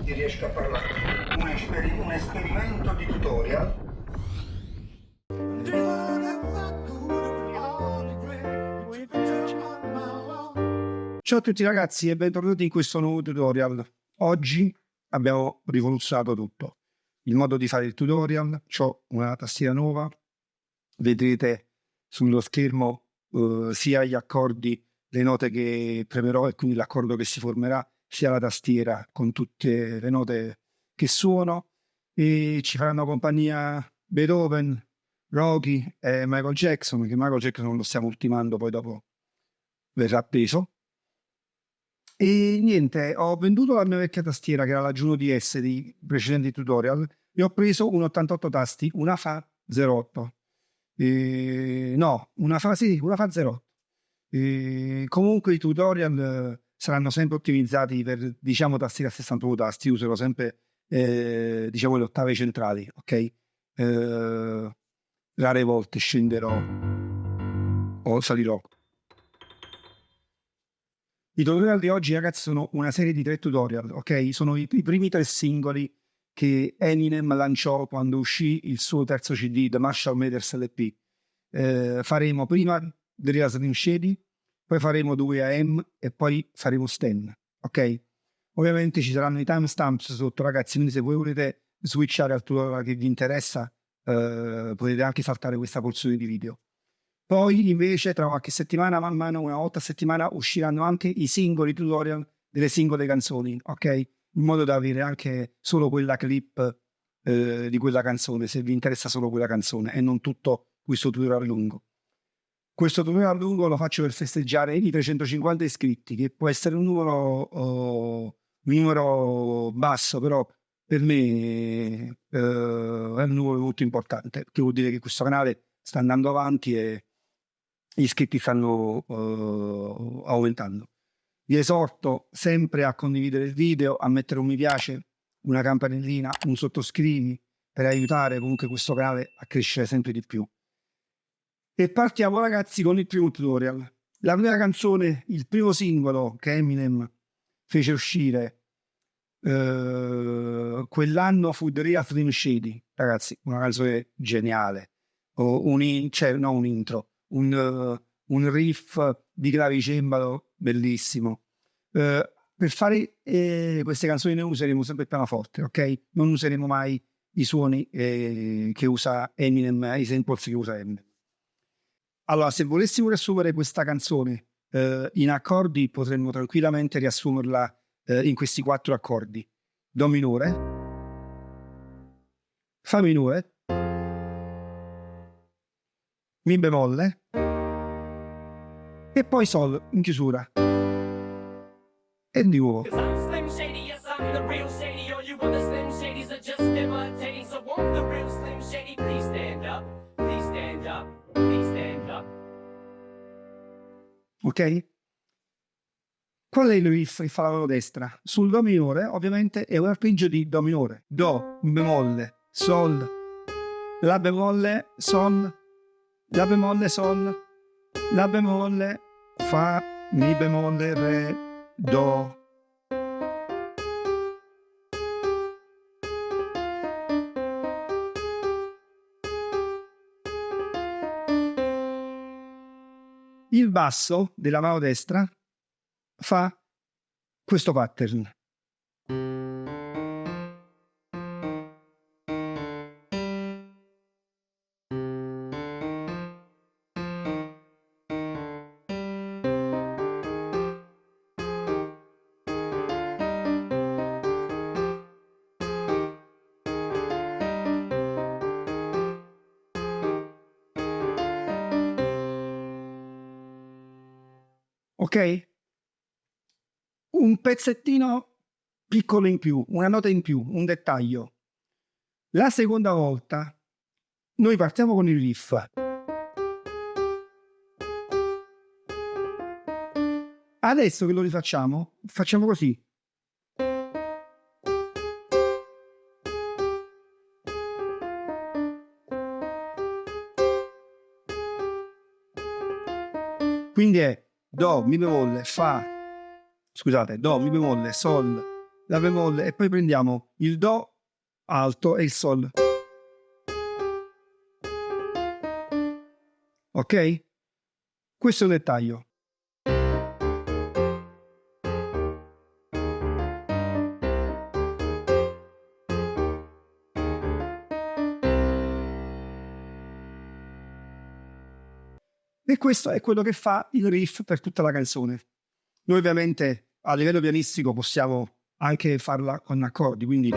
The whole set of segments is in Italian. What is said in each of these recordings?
avanti riesco a parlare. Un esperimento di tutorial. Ciao a tutti ragazzi e bentornati in questo nuovo tutorial. Oggi abbiamo rivoluzionato tutto. Il modo di fare il tutorial, ho una tastiera nuova, vedrete sullo schermo sia gli accordi, le note che premerò e quindi l'accordo che si formerà, sia la tastiera con tutte le note che suono, e ci faranno compagnia Beethoven, Rocky e Michael Jackson, che Michael Jackson lo stiamo ultimando, poi dopo verrà appeso. E niente, ho venduto la mia vecchia tastiera che era la Juno DS dei precedenti tutorial e ho preso un 88 tasti, una fa 08. No, una fa 08. Comunque i tutorial saranno sempre ottimizzati per, diciamo, tastiera a 61 tasti. Userò sempre, diciamo, le ottave centrali, ok? Rare volte scenderò o salirò. I tutorial di oggi, ragazzi, sono una serie di 3 tutorial, ok? Sono i primi 3 singoli che Eminem lanciò quando uscì il suo terzo CD, The Marshall Mathers LP. Faremo prima The Real Slim Shady, poi faremo 2 AM e poi faremo Stan, ok? Ovviamente ci saranno i timestamps sotto, ragazzi, quindi se voi volete switchare al tutorial che vi interessa, potete anche saltare questa porzione di video. Poi invece tra qualche settimana, man mano, una volta a settimana, usciranno anche i singoli tutorial delle singole canzoni, ok? In modo da avere anche solo quella clip di quella canzone, se vi interessa solo quella canzone e non tutto questo tutorial lungo. Questo tutorial lungo lo faccio per festeggiare i 350 iscritti, che può essere un numero basso, però per me è un numero molto importante, che vuol dire che questo canale sta andando avanti e gli iscritti stanno aumentando. Vi esorto sempre a condividere il video, a mettere un mi piace, una campanellina, un sottoscrivi per aiutare comunque questo canale a crescere sempre di più. E partiamo, ragazzi, con il primo tutorial. La prima canzone, il primo singolo che Eminem fece uscire quell'anno fu The Real Slim Shady. Ragazzi, una canzone geniale. Un intro, un riff di clavicembalo bellissimo. Per fare queste canzoni noi useremo sempre il pianoforte, ok? Non useremo mai i suoni che usa Eminem, i samples che usa Eminem. Allora, se volessimo riassumere questa canzone in accordi, potremmo tranquillamente riassumerla in questi 4 accordi: Do minore, Fa minore, Mi bemolle e poi Sol in chiusura. E di nuovo. Ok? Qual è il riff che fa la mano destra? Sul Do minore, ovviamente, è un arpeggio di Do minore. Do, Mi bemolle, Sol, La bemolle, Sol, La bemolle, Sol, La bemolle, Fa, Mi bemolle, Re, Do. Il basso della mano destra fa questo pattern. Ok? Un pezzettino piccolo in più, una nota in più, un dettaglio. La seconda volta noi partiamo con il riff. Adesso che lo rifacciamo, facciamo così. Quindi è Do, Mi bemolle, Fa, scusate, Do, Mi bemolle, Sol, la bemolle e poi prendiamo il do alto e il sol. Ok? Questo è un dettaglio. E questo è quello che fa il riff per tutta la canzone. Noi ovviamente a livello pianistico possiamo anche farla con accordi, quindi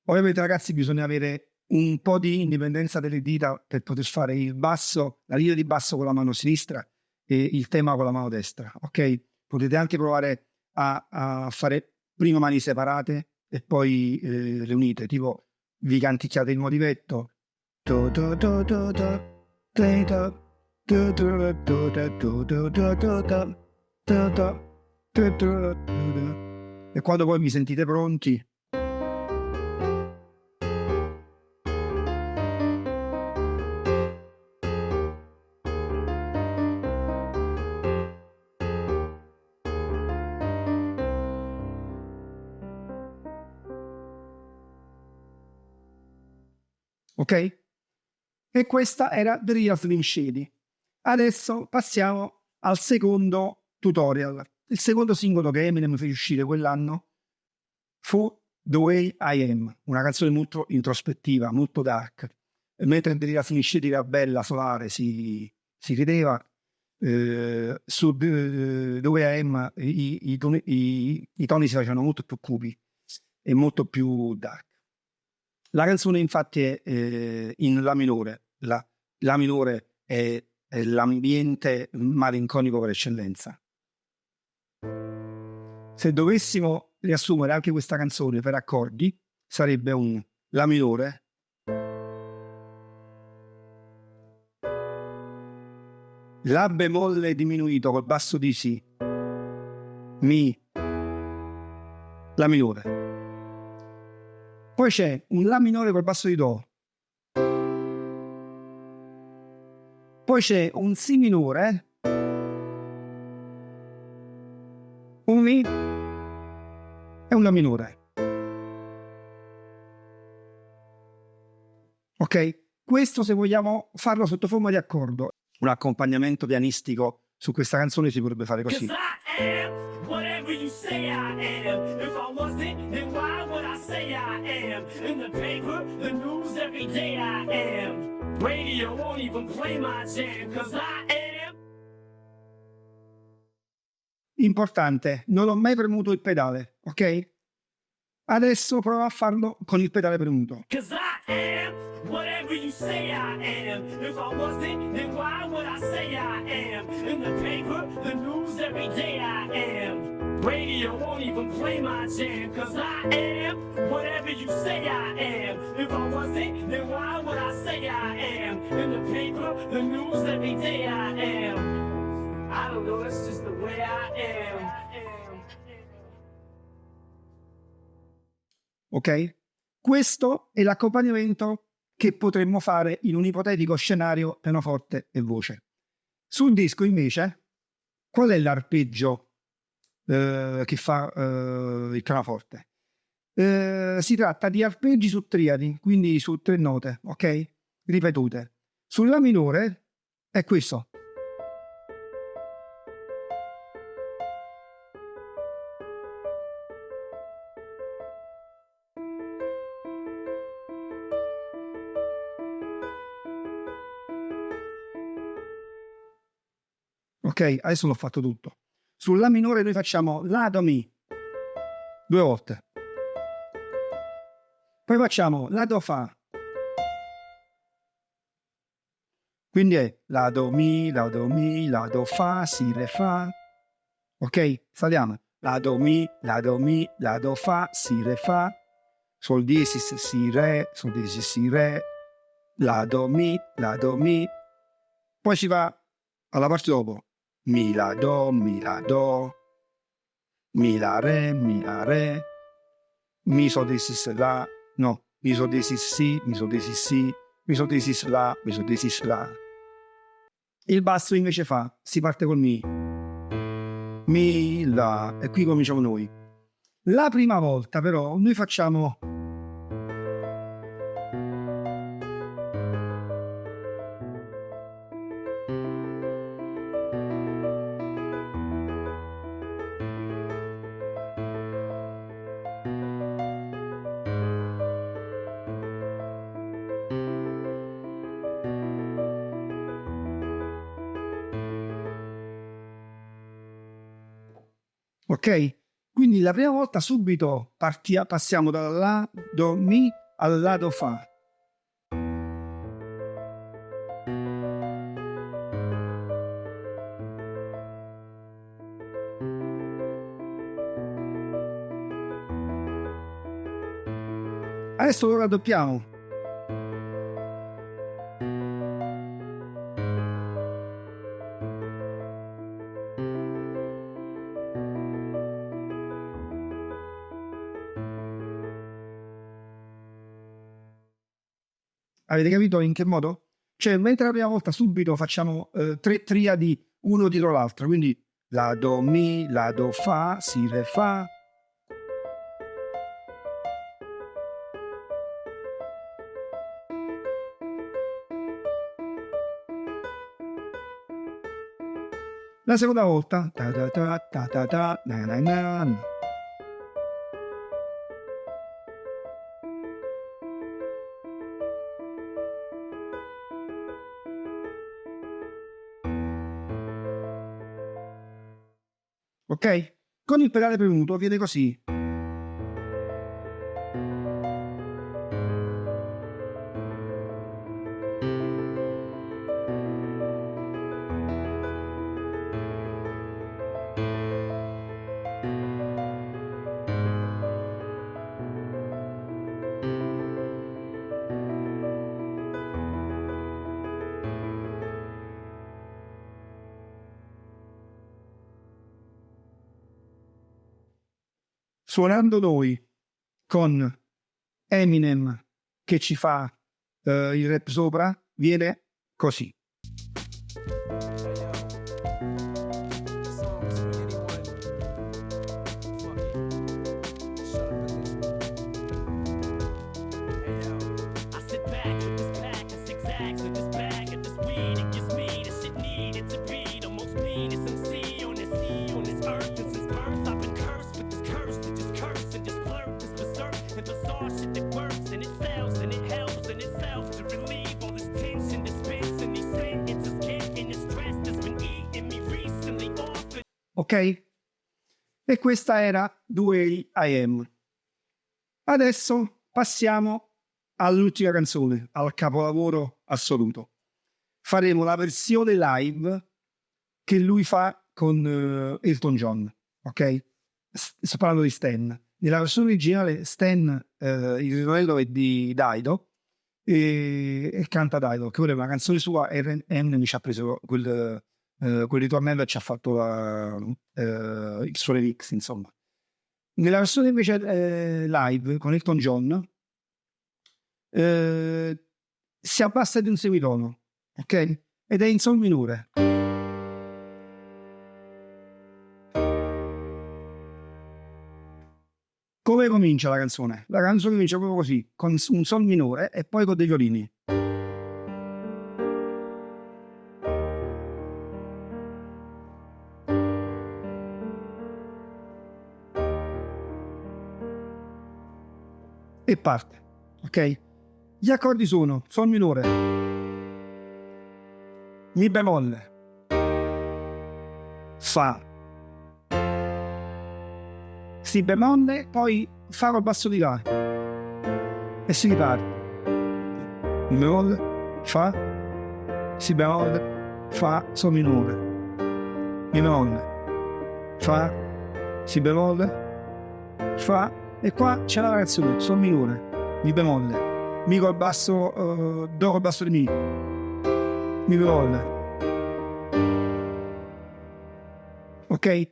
ovviamente ragazzi bisogna avere un po' di indipendenza delle dita per poter fare il basso, la linea di basso con la mano sinistra e il tema con la mano destra, ok? Potete anche provare a fare prima mani separate e poi le unite, tipo vi canticchiate il motivetto e quando poi vi sentite pronti ok? E questa era The Real Slim Shady. Adesso passiamo al secondo tutorial. Il secondo singolo che Eminem fece uscire quell'anno fu The Way I Am, una canzone molto introspettiva, molto dark. Mentre The Real Slim Shady era bella, solare, si rideva, su The Way I Am i toni si facevano molto più cupi e molto più dark. La canzone infatti è in La minore. La minore è l'ambiente malinconico per eccellenza. Se dovessimo riassumere anche questa canzone per accordi, sarebbe un La minore, La bemolle diminuito col basso di Si, Mi, La minore. Poi c'è un La minore col basso di Do. Poi c'è un Si minore, un Mi e un La minore. Ok? Questo se vogliamo farlo sotto forma di accordo. Un accompagnamento pianistico su questa canzone si potrebbe fare così. Importante, non ho mai premuto il pedale, ok? Adesso prova a farlo con il pedale premuto. Whatever you say I am. If I wasn't, then why would I say I am? In the paper, the news every day I am. Radio won't even play my jam, cause I am whatever you say I am. If I wasn't, then why would I say I am? In the paper, the news every day I am. I don't know, that's just the way I am. Ok? Questo è l'accompagnamento che potremmo fare in un ipotetico scenario pianoforte e voce. Sul disco invece, qual è l'arpeggio che fa il pianoforte? Si tratta di arpeggi su triadi, quindi su 3 note, ok? Ripetute. Sul La minore è questo. Ok, adesso l'ho fatto tutto. Sul La minore noi facciamo La Do Mi 2 volte. Poi facciamo La Do Fa. Quindi è La Do Mi, La Do Mi, La Do Fa, Si Re Fa. Ok, saliamo. La Do Mi, La Do Mi, La Do Fa, Si Re Fa. Sol diesis, Si Re, Sol diesis, Si Re. la, do, mi, la, do, mi. Poi si va alla parte dopo. Mi, la, do, mi, la, do. Mi, la, re, mi, la, re. Mi, so, di, si, la. No, mi, so, di, si, mi, so, di, si. Mi, so, di, si, la, mi, so, di, si, la. Il basso invece si parte col mi. Mi, la. E qui cominciamo noi. La prima volta però noi facciamo... Ok? Quindi la prima volta subito passiamo dalla la, do, mi al la, do, fa. Adesso lo raddoppiamo. Avete capito in che modo? Cioè, mentre la prima volta subito facciamo 3 triadi uno dietro l'altro, quindi la, do, mi, la, do, fa, si, re, fa. La seconda volta, ta ta ta ta ta ta, na na na. Ok? Con il pedale premuto viene così. Suonando noi con Eminem che ci fa il rap sopra, viene così. Ok? E questa era The Way I Am. Adesso passiamo all'ultima canzone, al capolavoro assoluto. Faremo la versione live che lui fa con Elton John, ok? Sto parlando di Stan. Nella versione originale Stan, il ritornello è di Dido e canta Dido, che ora è una canzone sua e Eminem ci ha preso quel ritornello e ci ha fatto il suo remix, insomma. Nella versione invece live con Elton John si abbassa di un semitono, ok? Ed è in sol minore. Come comincia la canzone? La canzone comincia proprio così, con un sol minore e poi con dei violini. E parte, ok? Gli accordi sono sol minore, mi bemolle, fa, si bemolle, poi fa col basso di là e si riparte. Mi bemolle, fa, si bemolle, fa, sol minore, mi bemolle, fa, si bemolle, fa. E qua c'è la variazione, sol minore, mi bemolle, mi col basso, do col basso di mi bemolle. Ok?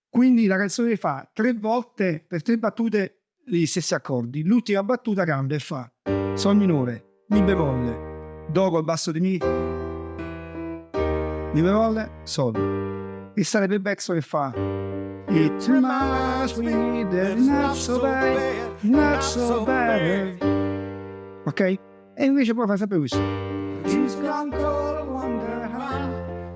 Quindi la canzone fa 3 volte per 3 battute gli stessi accordi. L'ultima battuta cambia e fa sol minore, mi bemolle, do col basso di mi bemolle, sol. E sarebbe il pezzo che fa It reminds me that it's not so bad, not so bad. Ok? E invece poi fa sempre questo. It's gone cold, I wonder how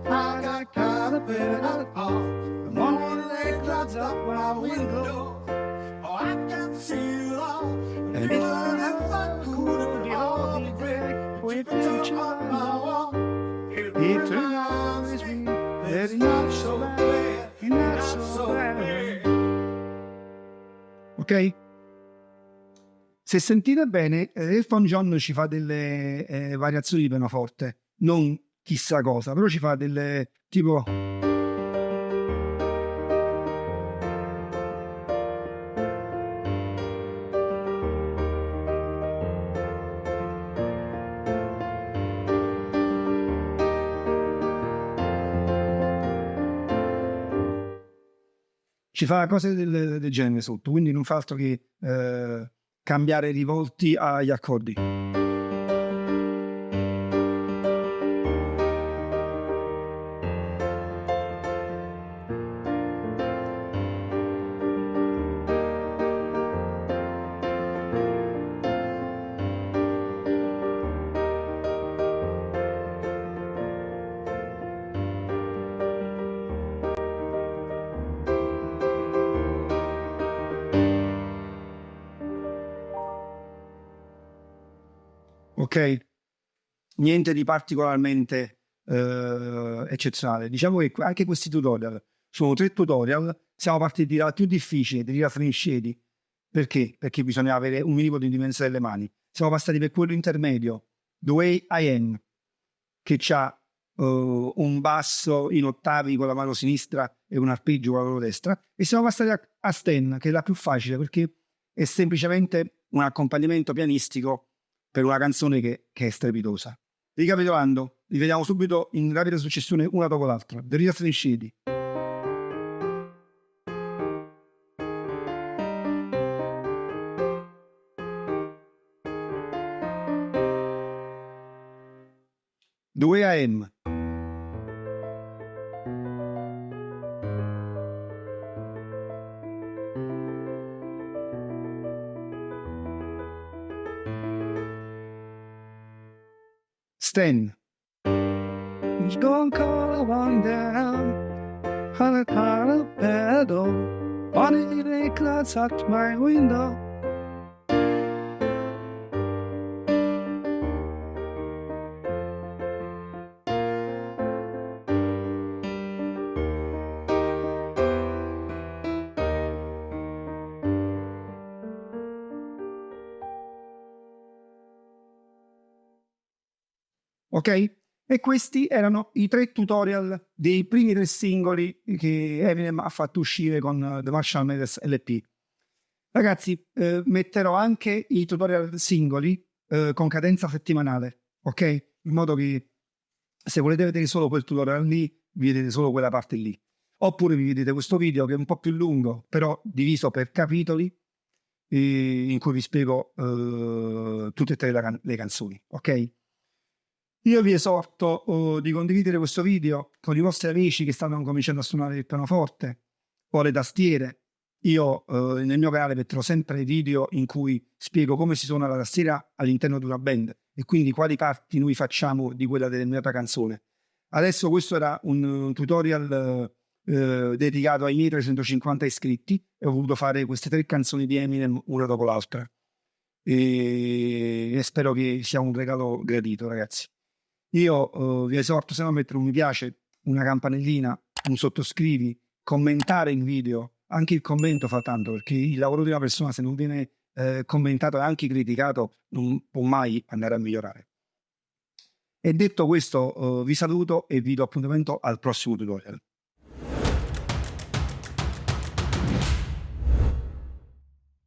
I got caught up in it all. The morning light clouds up my window. Oh, I can see it all. And if I ever could be all the break with you on my wall, it reminds me that it's not so bad, it's not so bad. Ok? Se sentite bene, Elton John ci fa delle variazioni di pianoforte, non chissà cosa, però ci fa delle tipo. Ci fa cose del genere sotto, quindi non fa altro che cambiare rivolti agli accordi. Ok? Niente di particolarmente eccezionale. Diciamo che anche questi tutorial sono 3 tutorial. Siamo partiti dal più difficile, di Finiscedi. Perché? Perché bisognava avere un minimo di dimensione delle mani. Siamo passati per quello intermedio, The Way I Am, che ha un basso in ottavi con la mano sinistra e un arpeggio con la mano destra, e siamo passati a Sten, che è la più facile perché è semplicemente un accompagnamento pianistico per una canzone che è strepitosa. Ricapitolando, li vediamo subito in rapida successione una dopo l'altra. The Finiscedi. The Way I Am. Stan. It's gone cold on down, on a kind of battle, on the clouds at my window. Ok? E questi erano i 3 tutorial dei primi 3 singoli che Eminem ha fatto uscire con The Marshall Mathers LP. Ragazzi, metterò anche i tutorial singoli con cadenza settimanale, ok? In modo che se volete vedere solo quel tutorial lì, vi vedete solo quella parte lì. Oppure vi vedete questo video che è un po' più lungo, però diviso per capitoli, in cui vi spiego tutte e 3 le canzoni, ok? Io vi esorto di condividere questo video con i vostri amici che stanno cominciando a suonare il pianoforte o le tastiere. Io nel mio canale metterò sempre video in cui spiego come si suona la tastiera all'interno di una band e quindi quali parti noi facciamo di quella determinata canzone. Adesso questo era un tutorial dedicato ai miei 350 iscritti e ho voluto fare queste 3 canzoni di Eminem una dopo l'altra e spero che sia un regalo gradito, ragazzi. Io vi esorto sempre a mettere un mi piace, una campanellina, un sottoscrivi, commentare il video. Anche il commento fa tanto, perché il lavoro di una persona, se non viene commentato e anche criticato, non può mai andare a migliorare. E detto questo, vi saluto e vi do appuntamento al prossimo tutorial.